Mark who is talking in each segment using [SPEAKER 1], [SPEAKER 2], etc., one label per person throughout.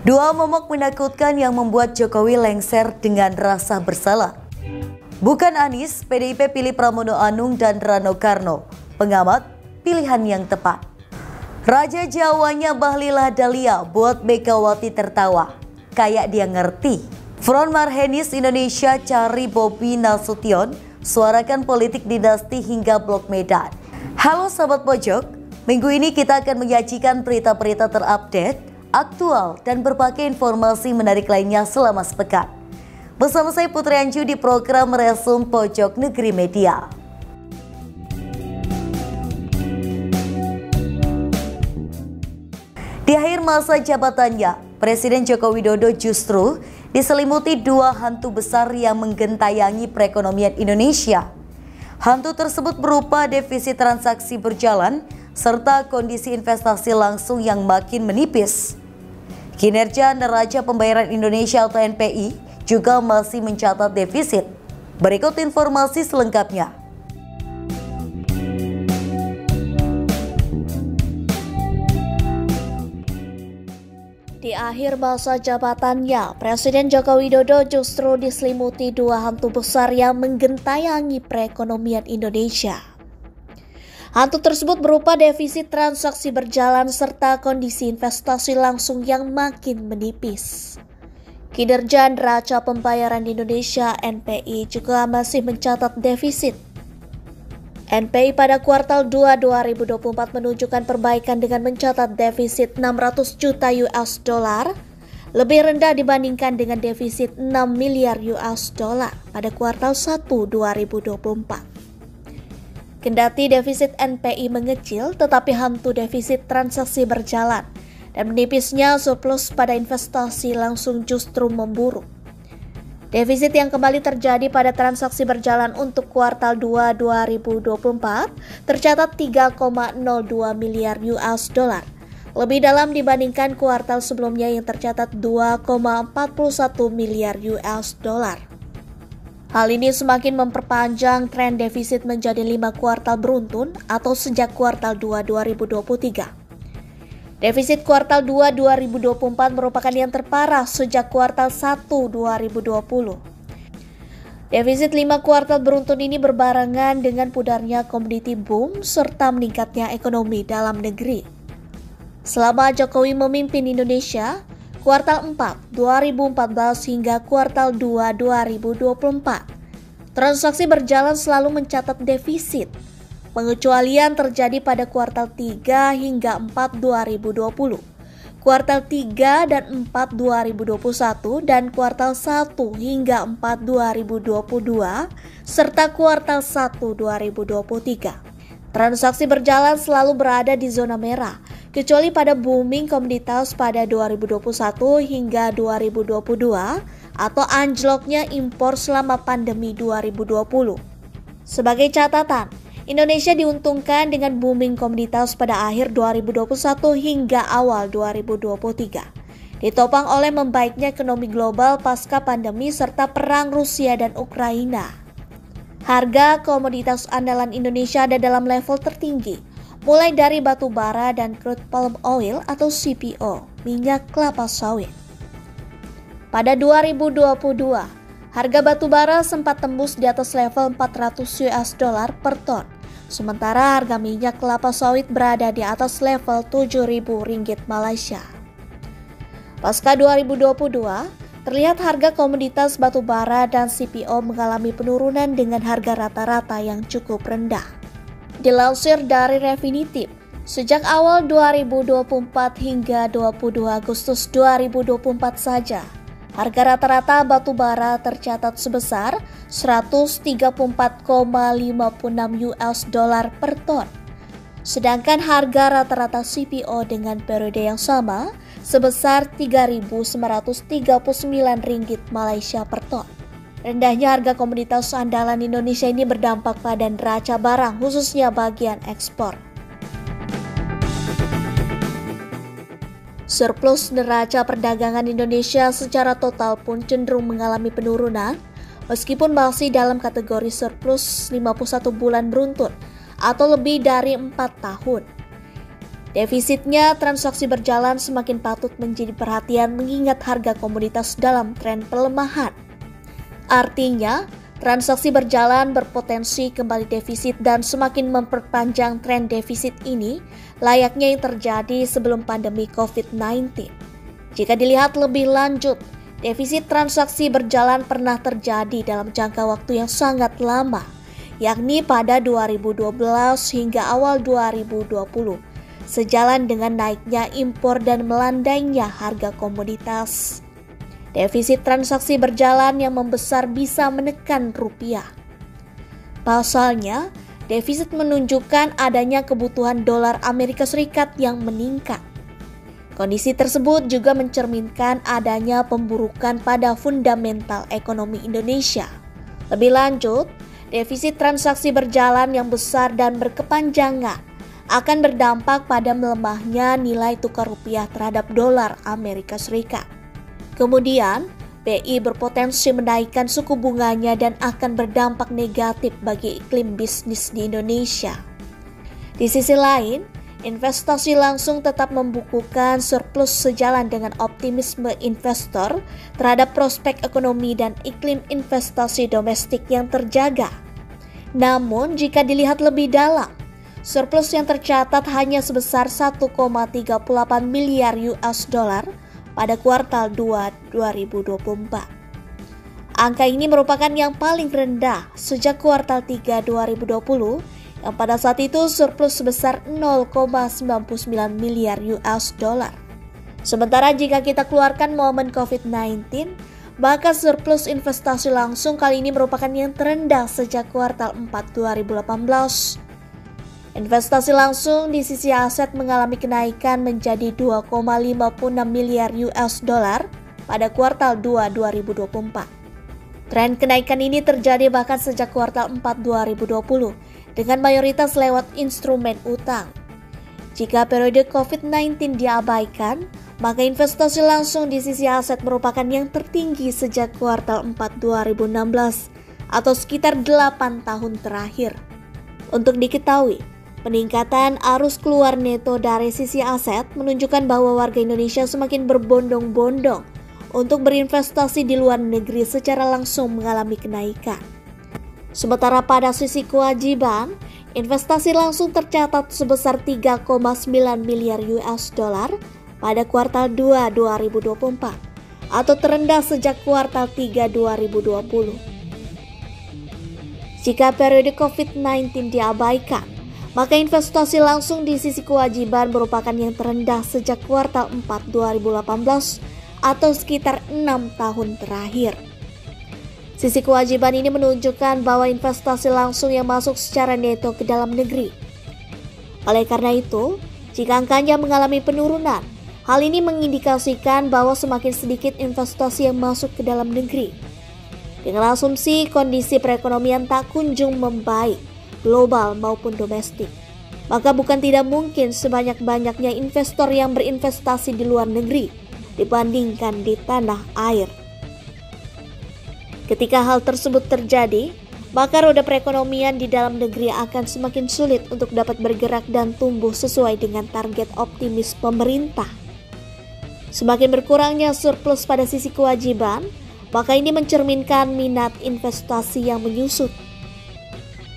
[SPEAKER 1] Dua momok menakutkan yang membuat Jokowi lengser dengan rasa bersalah. Bukan Anies, PDIP pilih Pramono Anung dan Rano Karno. Pengamat, pilihan yang tepat. Raja Jawanya Bahlil Lahadalia buat Megawati tertawa. Kayak dia ngerti. Front Marhenis Indonesia cari Bobi Nasution, suarakan politik dinasti hingga Blok Medan. Halo Sahabat Pojok, minggu ini kita akan menyajikan berita-berita terupdate, aktual, dan berbagai informasi menarik lainnya selama sepekan. Bersama saya Putri Anju di program Resum Pojok Negeri Media. Di akhir masa jabatannya, Presiden Joko Widodo justru diselimuti dua hantu besar yang menggentayangi perekonomian Indonesia. Hantu tersebut berupa defisit transaksi berjalan serta kondisi investasi langsung yang makin menipis. Kinerja Neraca Pembayaran Indonesia atau NPI juga masih mencatat defisit. Berikut informasi selengkapnya.
[SPEAKER 2] Di akhir masa jabatannya, Presiden Joko Widodo justru diselimuti dua hantu besar yang menggentayangi perekonomian Indonesia. Hantu tersebut berupa defisit transaksi berjalan serta kondisi investasi langsung yang makin menipis. Kinerja Neraca Pembayaran Indonesia (NPI) juga masih mencatat defisit. NPI pada kuartal 2 2024 menunjukkan perbaikan dengan mencatat defisit 600 juta US dollar, lebih rendah dibandingkan dengan defisit 6 miliar US dollar pada kuartal 1 2024. Kendati defisit NPI mengecil, tetapi hantu defisit transaksi berjalan dan menipisnya surplus pada investasi langsung justru memburuk. Defisit yang kembali terjadi pada transaksi berjalan untuk kuartal 2 2024 tercatat 3,02 miliar US dollar, lebih dalam dibandingkan kuartal sebelumnya yang tercatat 2,41 miliar US dollar. Hal ini semakin memperpanjang tren defisit menjadi 5 kuartal beruntun atau sejak kuartal 2 2023. Defisit kuartal 2 2024 merupakan yang terparah sejak kuartal 1 2020. Defisit 5 kuartal beruntun ini berbarengan dengan pudarnya komoditi boom serta meningkatnya ekonomi dalam negeri. Selama Jokowi memimpin Indonesia, kuartal 4 2014 hingga kuartal 2 2024, transaksi berjalan selalu mencatat defisit. Pengecualian terjadi pada kuartal 3 hingga 4 2020, kuartal 3 dan 4 2021, dan kuartal 1 hingga 4 2022, serta kuartal 1 2023. Transaksi berjalan selalu berada di zona merah, kecuali pada booming komoditas pada 2021 hingga 2022 atau anjloknya impor selama pandemi 2020. Sebagai catatan, Indonesia diuntungkan dengan booming komoditas pada akhir 2021 hingga awal 2023, ditopang oleh membaiknya ekonomi global pasca pandemi serta perang Rusia dan Ukraina. Harga komoditas andalan Indonesia ada dalam level tertinggi, mulai dari batu bara dan crude palm oil atau CPO, minyak kelapa sawit. Pada 2022, harga batu bara sempat tembus di atas level 400 US dollar per ton. Sementara harga minyak kelapa sawit berada di atas level 7.000 ringgit Malaysia. Pasca 2022, terlihat harga komoditas batu bara dan CPO mengalami penurunan dengan harga rata-rata yang cukup rendah. Dilansir dari Refinitiv, sejak awal 2024 hingga 22 Agustus 2024 saja, harga rata-rata batu bara tercatat sebesar 134,56 US dollar per ton. Sedangkan harga rata-rata CPO dengan periode yang sama sebesar 3.939 ringgit Malaysia per ton. Rendahnya harga komoditas andalan Indonesia ini berdampak pada neraca barang, khususnya bagian ekspor. Surplus neraca perdagangan Indonesia secara total pun cenderung mengalami penurunan, meskipun masih dalam kategori surplus 51 bulan beruntun atau lebih dari 4 tahun. Defisitnya transaksi berjalan semakin patut menjadi perhatian mengingat harga komoditas dalam tren pelemahan. Artinya, transaksi berjalan berpotensi kembali defisit dan semakin memperpanjang tren defisit ini layaknya yang terjadi sebelum pandemi COVID-19. Jika dilihat lebih lanjut, defisit transaksi berjalan pernah terjadi dalam jangka waktu yang sangat lama, yakni pada 2012 hingga awal 2020, sejalan dengan naiknya impor dan melandainya harga komoditas. Defisit transaksi berjalan yang membesar bisa menekan rupiah. Pasalnya, defisit menunjukkan adanya kebutuhan dolar Amerika Serikat yang meningkat. Kondisi tersebut juga mencerminkan adanya pemburukan pada fundamental ekonomi Indonesia. Lebih lanjut, defisit transaksi berjalan yang besar dan berkepanjangan akan berdampak pada melemahnya nilai tukar rupiah terhadap dolar Amerika Serikat. Kemudian, BI berpotensi menaikkan suku bunganya dan akan berdampak negatif bagi iklim bisnis di Indonesia. Di sisi lain, investasi langsung tetap membukukan surplus sejalan dengan optimisme investor terhadap prospek ekonomi dan iklim investasi domestik yang terjaga. Namun, jika dilihat lebih dalam, surplus yang tercatat hanya sebesar 1,38 miliar US dollar pada kuartal 2 2024. Angka ini merupakan yang paling rendah sejak kuartal 3 2020 yang pada saat itu surplus sebesar 0,99 miliar US dollar. Sementara jika kita keluarkan momen COVID-19, maka surplus investasi langsung kali ini merupakan yang terendah sejak kuartal 4 2018. Investasi langsung di sisi aset mengalami kenaikan menjadi 2,56 miliar US dollar pada kuartal 2 2024. Tren kenaikan ini terjadi bahkan sejak kuartal 4 2020 dengan mayoritas lewat instrumen utang. Jika periode COVID-19 diabaikan, maka investasi langsung di sisi aset merupakan yang tertinggi sejak kuartal 4 2016 atau sekitar 8 tahun terakhir. Untuk diketahui, peningkatan arus keluar neto dari sisi aset menunjukkan bahwa warga Indonesia semakin berbondong-bondong untuk berinvestasi di luar negeri secara langsung mengalami kenaikan. Sementara pada sisi kewajiban, investasi langsung tercatat sebesar 3,9 miliar US dollar pada kuartal 2 2024 atau terendah sejak kuartal 3 2020. Jika periode COVID-19 diabaikan, maka investasi langsung di sisi kewajiban merupakan yang terendah sejak kuartal 4 2018 atau sekitar 6 tahun terakhir. Sisi kewajiban ini menunjukkan bahwa investasi langsung yang masuk secara neto ke dalam negeri. Oleh karena itu, jika angkanya mengalami penurunan, hal ini mengindikasikan bahwa semakin sedikit investasi yang masuk ke dalam negeri. Dengan asumsi kondisi perekonomian tak kunjung membaik, global maupun domestik, maka bukan tidak mungkin sebanyak-banyaknya investor yang berinvestasi di luar negeri dibandingkan di tanah air. Ketika hal tersebut terjadi, maka roda perekonomian di dalam negeri akan semakin sulit untuk dapat bergerak dan tumbuh sesuai dengan target optimis pemerintah. Semakin berkurangnya surplus pada sisi kewajiban, maka ini mencerminkan minat investasi yang menyusut.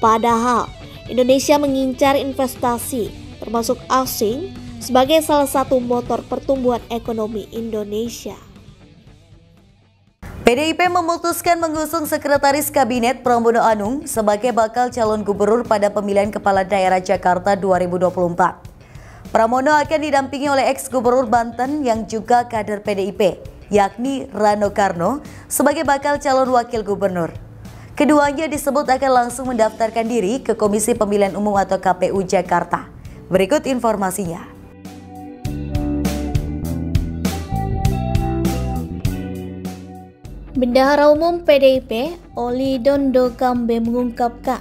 [SPEAKER 2] Padahal, Indonesia mengincar investasi, termasuk asing, sebagai salah satu motor pertumbuhan ekonomi Indonesia.
[SPEAKER 1] PDIP memutuskan mengusung Sekretaris Kabinet Pramono Anung sebagai bakal calon gubernur pada pemilihan kepala daerah Jakarta 2024. Pramono akan didampingi oleh ex-gubernur Banten yang juga kader PDIP, yakni Rano Karno sebagai bakal calon wakil gubernur. Keduanya disebut akan langsung mendaftarkan diri ke Komisi Pemilihan Umum atau KPU Jakarta. Berikut informasinya.
[SPEAKER 2] Bendahara Umum PDIP, Oli Dondo Kambe mengungkapkan,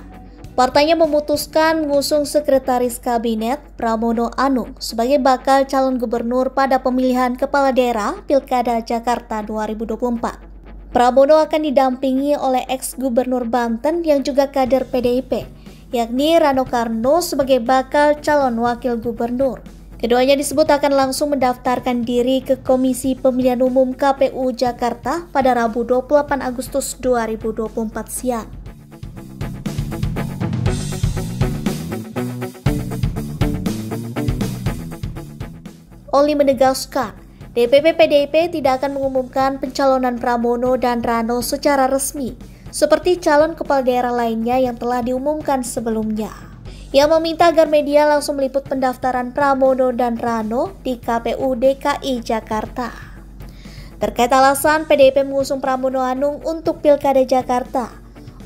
[SPEAKER 2] partainya memutuskan mengusung Sekretaris Kabinet Pramono Anung sebagai bakal calon gubernur pada pemilihan kepala daerah Pilkada Jakarta 2024. Pramono akan didampingi oleh ex-gubernur Banten yang juga kader PDIP, yakni Rano Karno sebagai bakal calon wakil gubernur. Keduanya disebut akan langsung mendaftarkan diri ke Komisi Pemilihan Umum KPU Jakarta pada Rabu 28 Agustus 2024 siang. Oli menegaskan, DPP PDIP tidak akan mengumumkan pencalonan Pramono dan Rano secara resmi, seperti calon kepala daerah lainnya yang telah diumumkan sebelumnya. Ia meminta agar media langsung meliput pendaftaran Pramono dan Rano di KPU DKI Jakarta. Terkait alasan PDIP mengusung Pramono Anung untuk Pilkada Jakarta,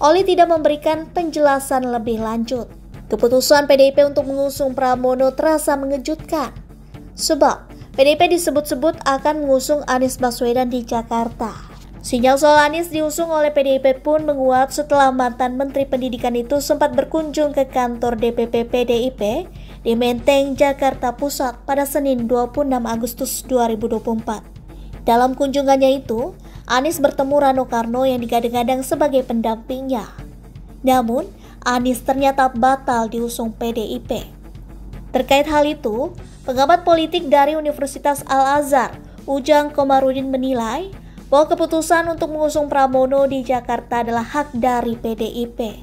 [SPEAKER 2] Oli tidak memberikan penjelasan lebih lanjut. Keputusan PDIP untuk mengusung Pramono terasa mengejutkan, sebab PDIP disebut-sebut akan mengusung Anies Baswedan di Jakarta. Sinyal soal Anies diusung oleh PDIP pun menguat setelah mantan Menteri Pendidikan itu sempat berkunjung ke kantor DPP PDIP di Menteng, Jakarta Pusat pada Senin 26 Agustus 2024. Dalam kunjungannya itu, Anies bertemu Rano Karno yang digadang-gadang sebagai pendampingnya. Namun, Anies ternyata batal diusung PDIP. Terkait hal itu, pengamat politik dari Universitas Al-Azhar, Ujang Komarudin menilai bahwa keputusan untuk mengusung Pramono di Jakarta adalah hak dari PDIP.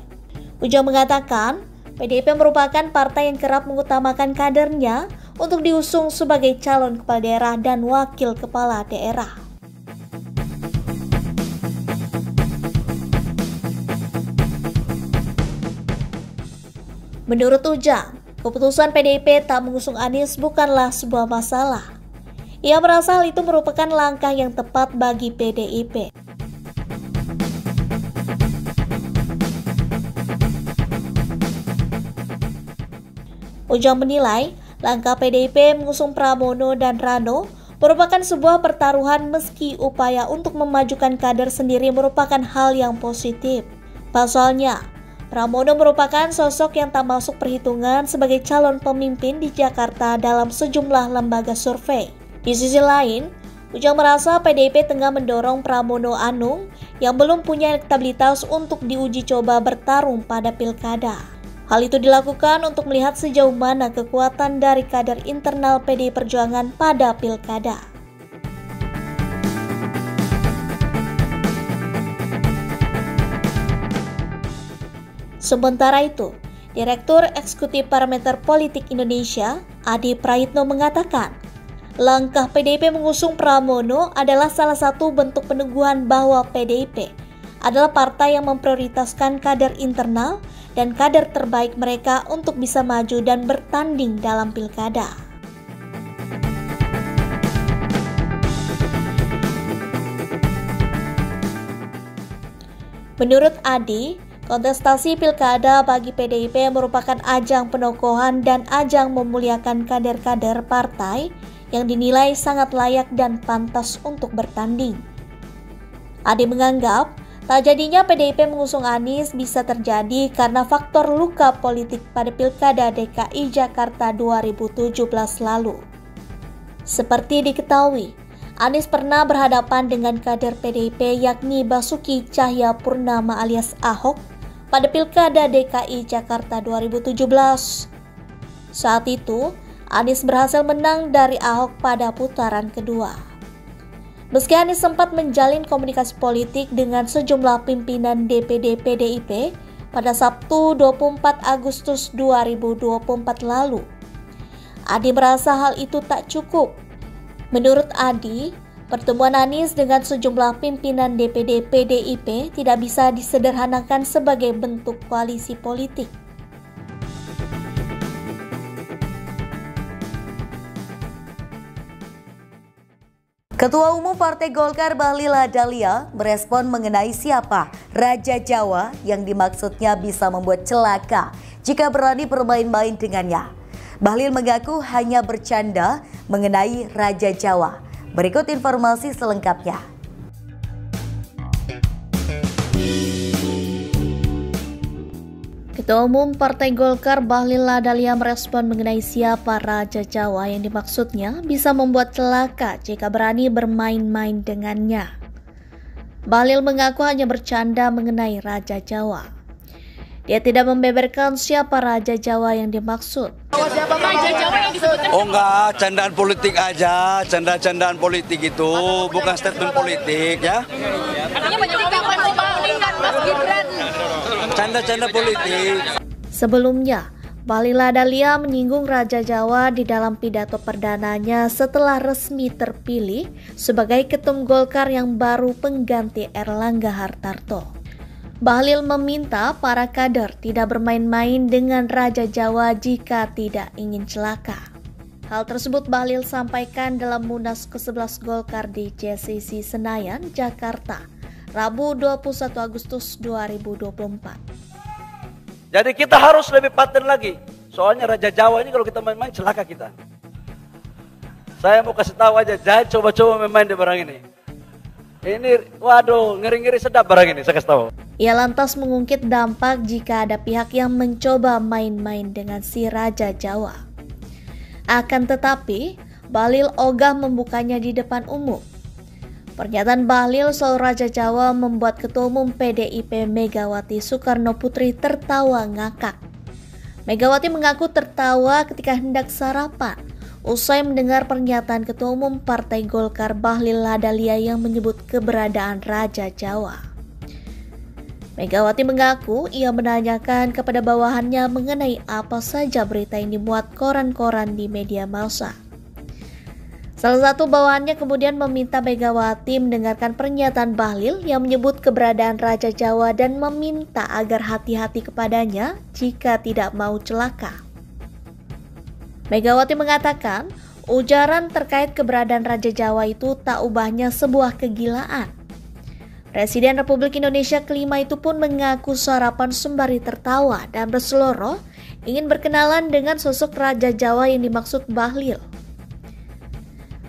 [SPEAKER 2] Ujang mengatakan, PDIP merupakan partai yang kerap mengutamakan kadernya untuk diusung sebagai calon kepala daerah dan wakil kepala daerah. Menurut Ujang, keputusan PDIP tak mengusung Anies bukanlah sebuah masalah. Ia merasa hal itu merupakan langkah yang tepat bagi PDIP. Ujang menilai, langkah PDIP mengusung Pramono dan Rano merupakan sebuah pertaruhan meski upaya untuk memajukan kader sendiri merupakan hal yang positif. Pasalnya, Pramono merupakan sosok yang tak masuk perhitungan sebagai calon pemimpin di Jakarta dalam sejumlah lembaga survei. Di sisi lain, Ujang merasa PDIP tengah mendorong Pramono Anung yang belum punya elektabilitas untuk diuji coba bertarung pada pilkada. Hal itu dilakukan untuk melihat sejauh mana kekuatan dari kader internal PDI Perjuangan pada pilkada. Sementara itu, Direktur Eksekutif Parameter Politik Indonesia, Adi Praitno mengatakan, langkah PDIP mengusung Pramono adalah salah satu bentuk peneguhan bahwa PDIP adalah partai yang memprioritaskan kader internal dan kader terbaik mereka untuk bisa maju dan bertanding dalam pilkada. Menurut Adi, kontestasi pilkada bagi PDIP merupakan ajang penokohan dan ajang memuliakan kader-kader partai yang dinilai sangat layak dan pantas untuk bertanding. Adi menganggap, tak jadinya PDIP mengusung Anies bisa terjadi karena faktor luka politik pada Pilkada DKI Jakarta 2017 lalu. Seperti diketahui, Anies pernah berhadapan dengan kader PDIP yakni Basuki Cahayapurnama alias Ahok pada Pilkada DKI Jakarta 2017. Saat itu, Anies berhasil menang dari Ahok pada putaran kedua. Meski Anies sempat menjalin komunikasi politik dengan sejumlah pimpinan DPD PDIP pada Sabtu 24 Agustus 2024 lalu, Adi merasa hal itu tak cukup. Menurut Adi, pertemuan Anies dengan sejumlah pimpinan DPD PDIP tidak bisa disederhanakan sebagai bentuk koalisi politik.
[SPEAKER 1] Ketua Umum Partai Golkar Bahlil Lahadalia merespon mengenai siapa Raja Jawa yang dimaksudnya bisa membuat celaka jika berani bermain-main dengannya. Bahlil mengaku hanya bercanda mengenai Raja Jawa. Berikut informasi selengkapnya.
[SPEAKER 2] Ketua Umum Partai Golkar Bahlil Lahadalia merespon mengenai siapa Raja Jawa yang dimaksudnya bisa membuat celaka jika berani bermain-main dengannya. Bahlil mengaku hanya bercanda mengenai Raja Jawa. Dia tidak membeberkan siapa Raja Jawa yang dimaksud.
[SPEAKER 3] Raja Jawa yang disebutkan.
[SPEAKER 4] Oh enggak, candaan politik aja, candaan politik itu, bukan statement politik ya.
[SPEAKER 3] Artinya banyak kapan sih Pak meningkat Mas Gibran?
[SPEAKER 4] Canda politik.
[SPEAKER 2] Sebelumnya, Bahlil Lahadalia menyinggung Raja Jawa di dalam pidato perdananya setelah resmi terpilih sebagai Ketum Golkar yang baru pengganti Erlangga Hartarto. Bahlil meminta para kader tidak bermain-main dengan Raja Jawa jika tidak ingin celaka. Hal tersebut Bahlil sampaikan dalam Munas ke-11 Golkar di JCC Senayan, Jakarta, Rabu 21 Agustus 2024.
[SPEAKER 5] Jadi kita harus lebih paten lagi. Soalnya Raja Jawa ini kalau kita main-main celaka kita. Saya mau kasih tahu aja, jangan coba-coba main-main di barang ini. Ini, waduh, ngeri-ngeri sedap barang ini, saya kasih tahu.
[SPEAKER 2] Ia lantas mengungkit dampak jika ada pihak yang mencoba main-main dengan si Raja Jawa. Akan tetapi, Bahlil ogah membukanya di depan umum. Pernyataan Bahlil soal Raja Jawa membuat Ketua Umum PDIP Megawati Soekarno Putri tertawa ngakak. Megawati mengaku tertawa ketika hendak sarapan usai mendengar pernyataan Ketua Umum Partai Golkar Bahlil Lahadalia yang menyebut keberadaan Raja Jawa. Megawati mengaku ia menanyakan kepada bawahannya mengenai apa saja berita yang dimuat koran-koran di media massa. Salah satu bawahannya kemudian meminta Megawati mendengarkan pernyataan Bahlil yang menyebut keberadaan Raja Jawa dan meminta agar hati-hati kepadanya jika tidak mau celaka. Megawati mengatakan, ujaran terkait keberadaan Raja Jawa itu tak ubahnya sebuah kegilaan. Presiden Republik Indonesia kelima itu pun mengaku sarapan sembari tertawa dan berseloroh ingin berkenalan dengan sosok Raja Jawa yang dimaksud Bahlil.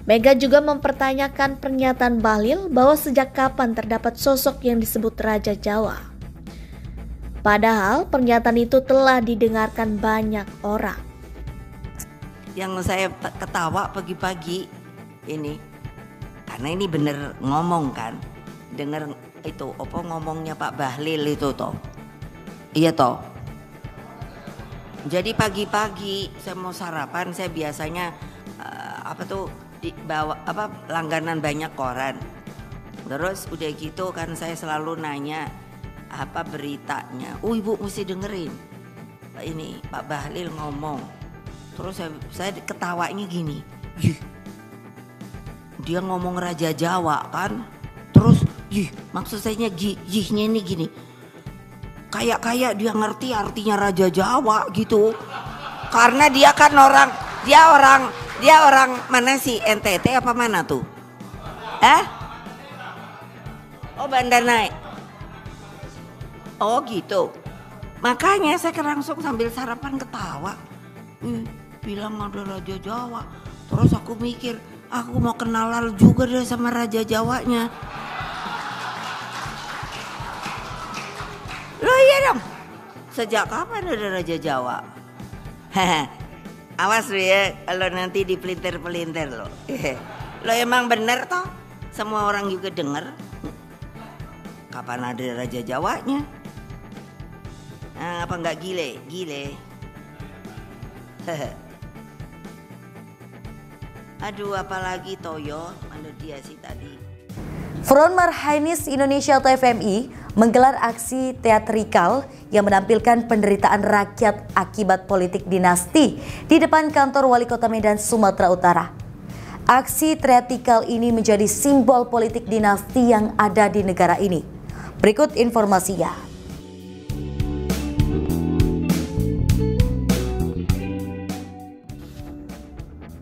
[SPEAKER 2] Mega juga mempertanyakan pernyataan Bahlil bahwa sejak kapan terdapat sosok yang disebut Raja Jawa. Padahal pernyataan itu telah didengarkan banyak orang.
[SPEAKER 6] Yang saya ketawa pagi-pagi ini, karena ini bener ngomong kan, denger itu apa ngomongnya Pak Bahlil itu toh, iya toh. Jadi pagi-pagi saya mau sarapan, saya biasanya langganan banyak koran. Terus udah gitu kan saya selalu nanya apa beritanya. Ibu mesti dengerin. Ini Pak Bahlil ngomong. Terus saya ketawanya gini. Dia ngomong Raja Jawa kan. Terus maksud saya yihnya ini gini. Kayak dia ngerti artinya Raja Jawa gitu. Karena dia kan dia orang mana sih, NTT apa mana tuh? Oh Banda Naik. Oh gitu. Makanya saya langsung sambil sarapan ketawa. Bilang ada Raja Jawa. Terus aku mikir, aku mau kenalan juga deh sama Raja Jawanya. Loh iya dong. Sejak kapan ada Raja Jawa? Awas lu ya kalau nanti dipelintir-pelintir lo. Lo emang bener toh? Semua orang juga denger. Kapan ada Raja Jawanya? Nah, apa enggak gile? Aduh apalagi Toyo, mana dia sih tadi.
[SPEAKER 1] Front Marhainis Indonesia atau FMI menggelar aksi teatrikal yang menampilkan penderitaan rakyat akibat politik dinasti di depan kantor Wali Kota Medan, Sumatera Utara. Aksi teatrikal ini menjadi simbol politik dinasti yang ada di negara ini. Berikut informasinya.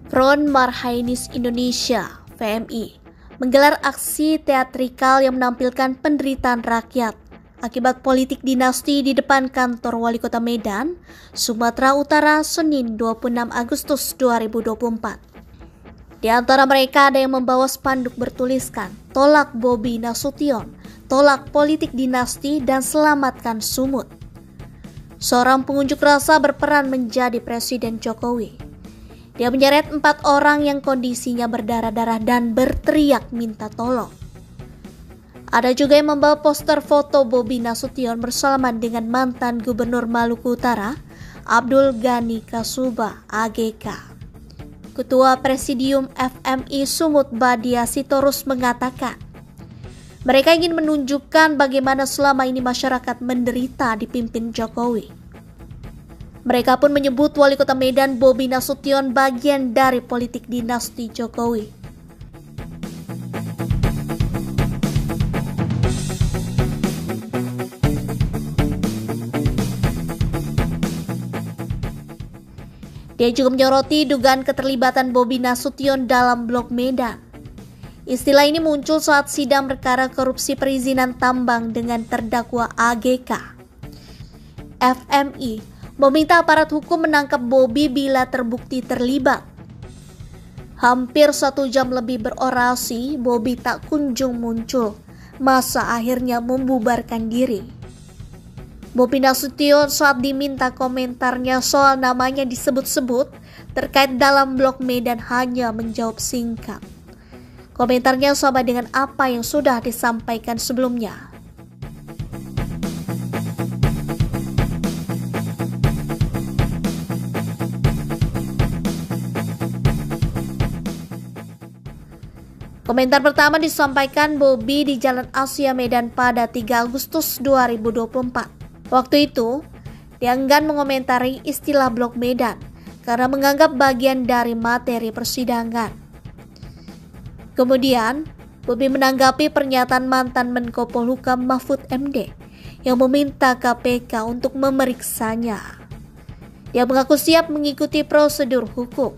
[SPEAKER 2] Front Marhainis Indonesia (FMI) menggelar aksi teatrikal yang menampilkan penderitaan rakyat akibat politik dinasti di depan kantor Wali Kota Medan, Sumatera Utara, Senin 26 Agustus 2024. Di antara mereka ada yang membawa spanduk bertuliskan "Tolak Bobi Nasution, Tolak Politik Dinasti dan Selamatkan Sumut". Seorang pengunjuk rasa berperan menjadi Presiden Jokowi. Dia menyeret 4 orang yang kondisinya berdarah-darah dan berteriak minta tolong. Ada juga yang membawa poster foto Bobi Nasution bersalaman dengan mantan Gubernur Maluku Utara, Abdul Ghani Kasuba AGK. Ketua Presidium FMI Sumut Badia Sitorus mengatakan, mereka ingin menunjukkan bagaimana selama ini masyarakat menderita dipimpin Jokowi. Mereka pun menyebut Wali Kota Medan Bobi Nasution bagian dari politik dinasti Jokowi. Dia juga menyoroti dugaan keterlibatan Bobi Nasution dalam blok Medan. Istilah ini muncul saat sidang perkara korupsi perizinan tambang dengan terdakwa AGK. FMI meminta aparat hukum menangkap Bobi bila terbukti terlibat. Hampir 1 jam lebih berorasi, Bobi tak kunjung muncul. Masa akhirnya membubarkan diri. Bobi Nasution saat diminta komentarnya soal namanya disebut-sebut terkait dalam blok Medan hanya menjawab singkat. Komentarnya sama dengan apa yang sudah disampaikan sebelumnya. Komentar pertama disampaikan Bobi di Jalan Asia Medan pada 3 Agustus 2024. Waktu itu, dia enggan mengomentari istilah blok Medan karena menganggap bagian dari materi persidangan. Kemudian, Bobi menanggapi pernyataan mantan Menko Polhukam Mahfud MD yang meminta KPK untuk memeriksanya. Dia mengaku siap mengikuti prosedur hukum.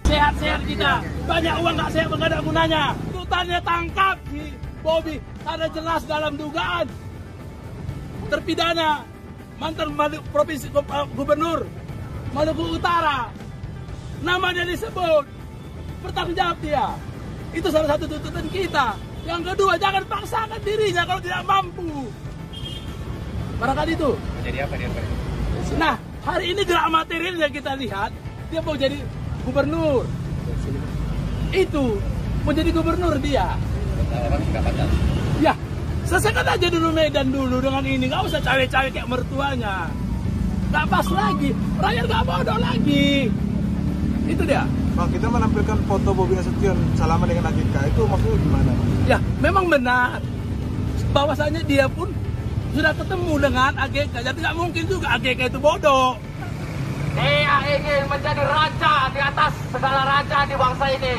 [SPEAKER 5] Sehat-sehat kita, banyak uang nggak sehat, nggak ada gunanya. Tuntutannya tangkap si Bobi karena jelas dalam dugaan terpidana mantan provinsi gubernur Maluku Utara, namanya disebut, bertanggung jawab dia. Itu salah satu tuntutan kita. Yang kedua, jangan paksakan dirinya kalau tidak mampu. Barangkali itu. Jadi apa dia? Nah, hari ini gerak materialnya kita lihat, dia mau jadi gubernur. Itu mau jadi gubernur dia. Ya, selesaikan aja dulu Medan dulu dengan ini. Gak usah cawe-cawe kayak mertuanya. Gak pas lagi. Rakyat gak bodoh lagi. Itu dia.
[SPEAKER 7] Bang, kita menampilkan foto Bobi Nasution salaman dengan AGK. Itu maksudnya gimana?
[SPEAKER 5] Ya, memang benar. Bahwasanya dia pun sudah ketemu dengan AGK. Jadi gak mungkin juga AGK itu bodoh.
[SPEAKER 8] Dia ingin menjadi raja di atas segala raja di bangsa ini.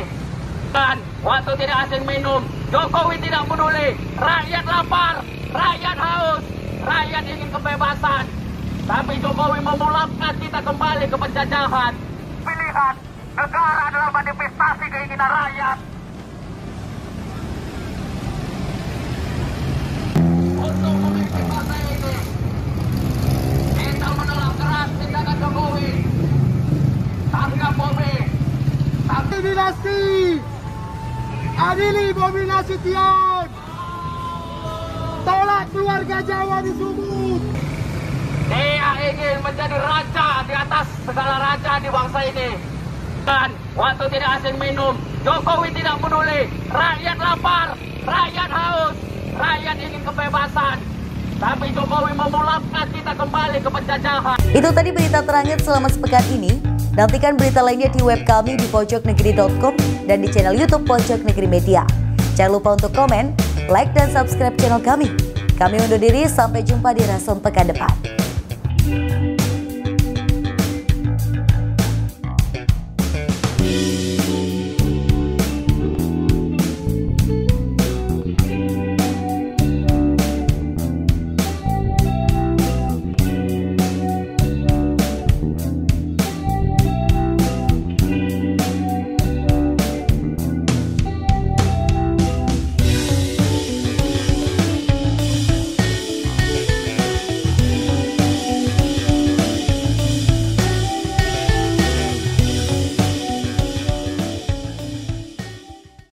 [SPEAKER 8] Dan waktu tidak asing minum, Jokowi tidak peduli. Rakyat lapar, rakyat haus, rakyat ingin kebebasan. Tapi Jokowi memulangkan kita kembali ke penjajahan. Pilihan negara adalah manifestasi keinginan rakyat. Untuk memimpin bangsa ini, kita menolak keras tindakan Jokowi. Tanggap Bobi.
[SPEAKER 7] Dinasti, adili Bobi Nasution. Tolak keluarga Jawa di Sumut.
[SPEAKER 8] Dia ingin menjadi raja di atas segala raja di bangsa ini. Dan waktu tidak asing minum, Jokowi tidak peduli. Rakyat lapar, rakyat haus, rakyat ingin kebebasan. Tapi Jokowi memulangkan kita kembali ke penjajahan.
[SPEAKER 1] Itu tadi berita terakhir selama sepekan ini. Nantikan berita lainnya di web kami di pojoknegeri.com dan di channel YouTube Pojok Negeri Media. Jangan lupa untuk komen, like, dan subscribe channel kami. Kami undur diri, sampai jumpa di Rason pekan depan.